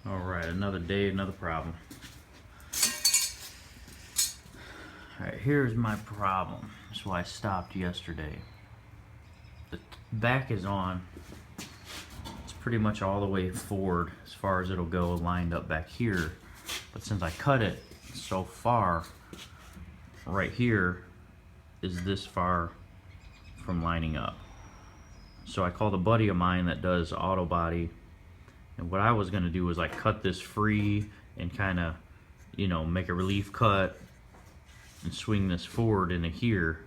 Alright, another day, another problem. Alright, here's my problem. That's why I stopped yesterday. The back is on. It's pretty much all the way forward as far as it'll go, lined up back here. But since I cut it so far, right here is this far from lining up. So I called a buddy of mine that does auto body, and what I was going to do was like cut this free and kind of, make a relief cut and swing this forward into here.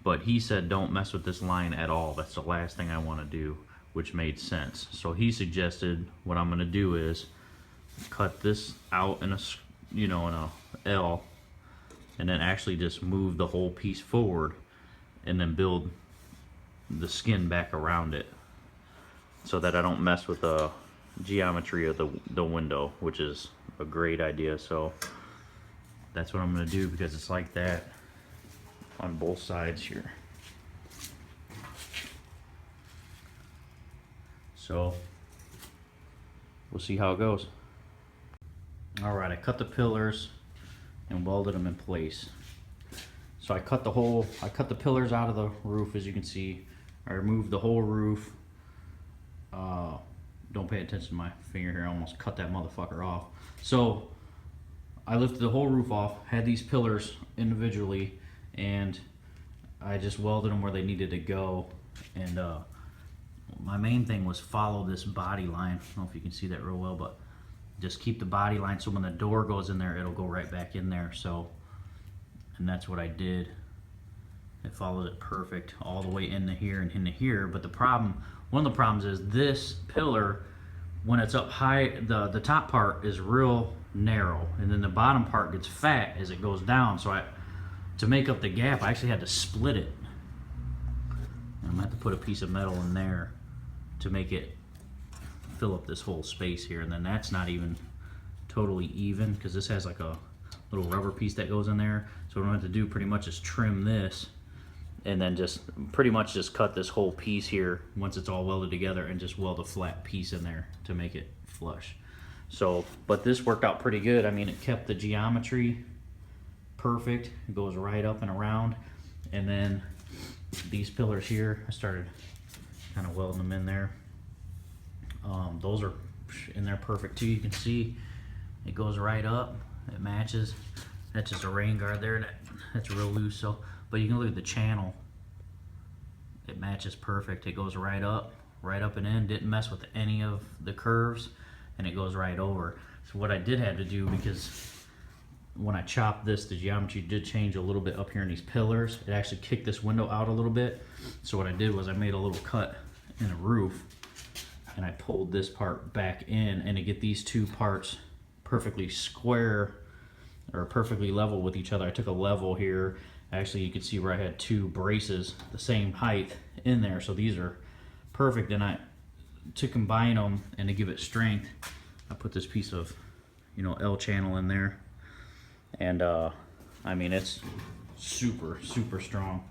But he said don't mess with this line at all. That's the last thing I want to do, which made sense. So he suggested what I'm going to do is cut this out in a, in a L, and then actually just move the whole piece forward and then build the skin back around it so that I don't mess with the geometry of the window, which is a great idea. So that's what I'm going to do, because it's like that on both sides here. So we'll see how it goes. Alright, I cut the pillars and welded them in place. So I cut the pillars out of the roof, as you can see. I removed the whole roof. Don't pay attention to my finger here, I almost cut that motherfucker off. So I lifted the whole roof off, had these pillars individually, and I just welded them where they needed to go. And my main thing was follow this body line. I don't know if you can see that real well, but just keep the body line so when the door goes in there, it'll go right back in there. So, and that's what I did. It followed it perfect all the way into here and into here. But one of the problems is this pillar, when it's up high, the top part is real narrow, and then the bottom part gets fat as it goes down. So to make up the gap, I actually had to split it. I'm gonna have to put a piece of metal in there to make it fill up this whole space here. And then that's not even totally even, because this has like a little rubber piece that goes in there. So what I'm going to have to do pretty much is trim this, and then just pretty much just cut this whole piece here once it's all welded together, and just weld a flat piece in there to make it flush. So, but this worked out pretty good. I mean, it kept the geometry perfect. It goes right up and around. And then these pillars here, I started kind of welding them in there. Those are in there perfect too. You can see it goes right up. It matches. That's just a rain guard there. That's real loose. So, but you can look at the channel. It matches perfect. It goes right up and in. Didn't mess with any of the curves, and it goes right over. So what I did have to do, because when I chopped this, the geometry did change a little bit up here in these pillars. It actually kicked this window out a little bit. So what I did was I made a little cut in the roof, and I pulled this part back in, and to get these two parts perfectly square or perfectly level with each other, I took a level here. Actually, you can see where I had two braces the same height in there, so these are perfect. And to combine them and to give it strength, I put this piece of L channel in there, and I mean, it's super strong.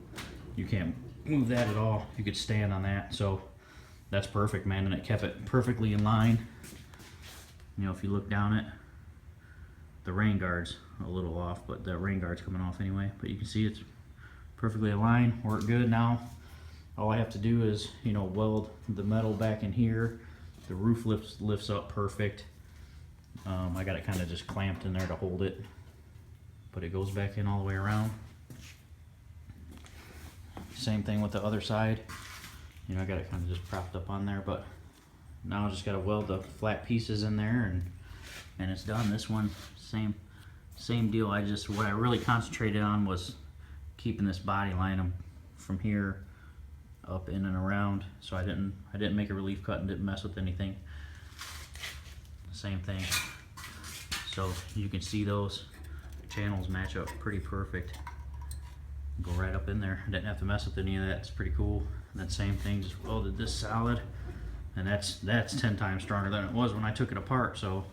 You can't move that at all. You could stand on that. So that's perfect, man, and it kept it perfectly in line. If you look down it, the rain guard's a little off, but the rain guard's coming off anyway. But you can see it's perfectly aligned, worked good. Now all I have to do is weld the metal back in here. The roof lifts up perfect. I got it kind of just clamped in there to hold it, but it goes back in all the way around. Same thing with the other side. I got it kind of just propped up on there, but now I just got to weld the flat pieces in there, and it's done. This one, same deal. What I really concentrated on was keeping this body line from here up in and around. So I didn't make a relief cut and didn't mess with anything. Same thing. So you can see those channels match up pretty perfect. Go right up in there. I didn't have to mess with any of that. It's pretty cool. And that same thing, just welded this solid, and that's 10 times stronger than it was when I took it apart. So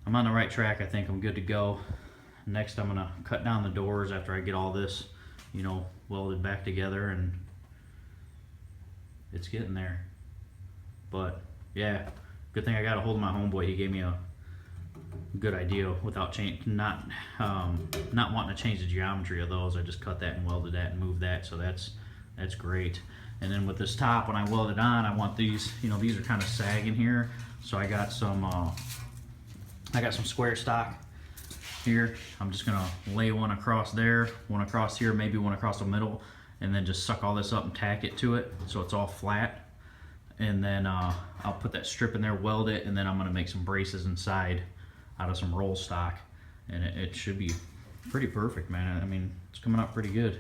I'm on the right track. I think I'm good to go. Next, I'm gonna cut down the doors after I get all this, welded back together, and it's getting there. But yeah, Good thing I got a hold of my homeboy. He gave me a good idea without not wanting to change the geometry of those. I just cut that and welded that and moved that, so that's great. And then with this top, when I weld it on, I want these, you know, these are kind of sagging here, so I got some square stock here. I'm just gonna lay one across there, one across here, maybe one across the middle, and then just suck all this up and tack it to it so it's all flat. And then I'll put that strip in there, weld it, and then I'm gonna make some braces inside out of some roll stock, and it should be pretty perfect, man. I mean, it's coming out pretty good.